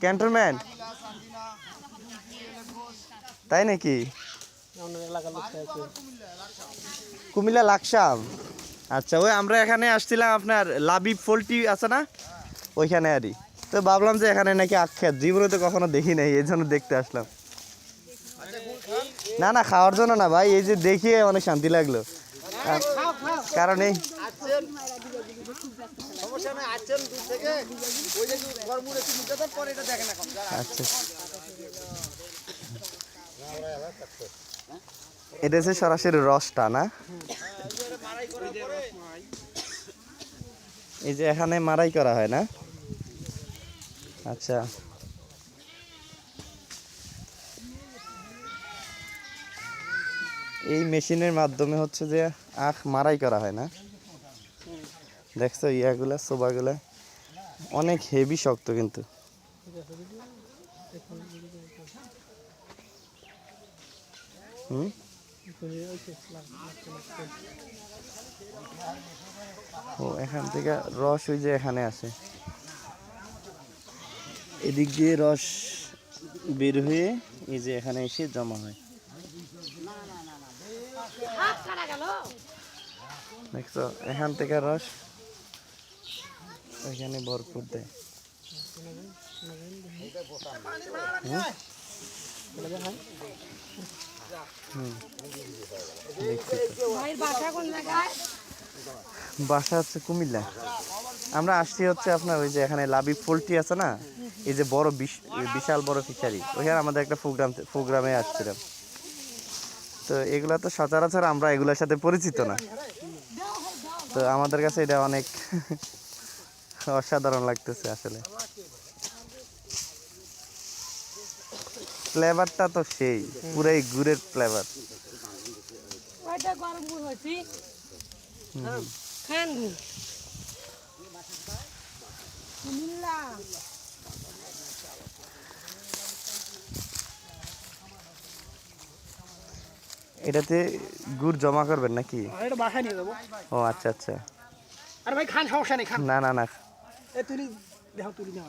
Cantonment, তাই নাকি? কুমিল্লা লাকসাম। আচ্ছা, ওই আমরা এখানে আসছিলাম আপনার লাবিব পোল্ট্রি আছে না, ওইখানে আরই। তো ভাবলাম যে এখানে নাকি আখ্যাত, জীবনে তো কখনো দেখি নাই, এই জন্য দেখতে আসলাম। না না, খাওয়ার জন্য না ভাই, এই যে দেখিয়ে অনেক শান্তি লাগলো। কারণ এই আচ্ছা, এটা হচ্ছে সরাসরি রসটা না? এই যে এখানে মারাই করা হয় না? আচ্ছা, এই মেশিনের মাধ্যমে হচ্ছে যে আখ মারাই করা হয় না? দেখছো ইয়াগুলা, সোবাগুলা অনেক হেভি শক্ত কিন্তু। ও, এখান থেকে রস ওই যে এখানে আসে, এদিক দিয়ে রস বের হয়ে এই যে এখানে এসে জমা হয়। দেখছো, এখান থেকে রস এখানে ভরপুর দেয়। বাসা হচ্ছে কুমিল্লা। আমরা আসছি হচ্ছে আপনার ওই যে এখানে লাবিব পোল্ট্রি আছে না, এই যে বড় বিশাল বড় ফিশারি, ওইখানে আমাদের একটা প্রোগ্রামে আসছিলাম। তো এগুলা তো সচরাচর আমরা এগুলোর সাথে পরিচিত না, তো আমাদের কাছে এটা অনেক অসাধারণ লাগতেছে আসলে। ফ্লেভারটা তো সেই, পুরাই গুড়ের ফ্লেভার। এটাতে গুড় জমা করবেন নাকি? এটা বাসায় নিয়ে যাবো। ও আচ্ছা আচ্ছা। আরে ভাই খান, সমস্যা নেই, খান। না না না, এ তুলি দেখো, তুলি না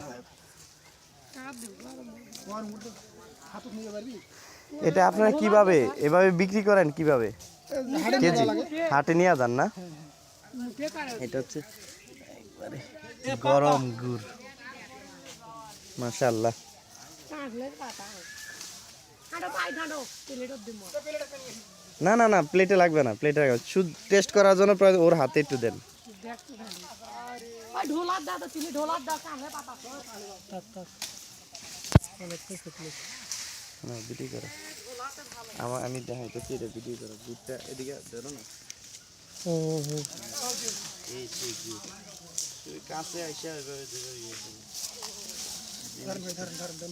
হাত নিয়ে পারবি। এটা আপনারা কিভাবে এভাবে বিক্রি করেন, কিভাবে কেজি? হাটে নিয়ে যান না? এটা হচ্ছে একবারে গরম গুড়, মাশাআল্লাহ। না না না, প্লেটে লাগবে না, প্লেটে লাগবে, শুধু টেস্ট করার জন্য ওর হাতে একটু দেন। ভিডিও করো, আমি দেখাইতেছি, এটা ভিডিও করো, গুড়টা এদিকে ধরো না। এই সেই গুড় কাছে আইসা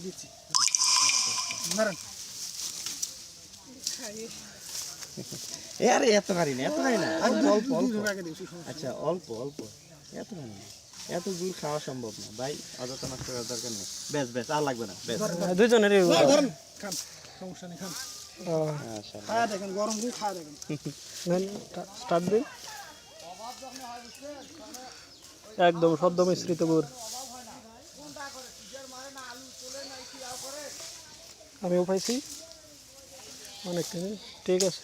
দিচ্ছি। আরে এত খারি না, এত খারি না, অল্প অল্প। আচ্ছা, অল্প অল্প, এত খারি না, এত গুড় খাওয়া সম্ভব না ভাই, অযথা নষ্ট করার দরকার নেই। বেশ বেশ, আর লাগবে না, বেশ দুইজনের সমস্যা নেই, খান। খাওয়া দেখেন, গরম গুড় খাওয়া দেখেন। স্টার্ট দিন, একদম সদ্য মিশ্রিত গুড়। আমিও পাইছি অনেক, ঠিক আছে।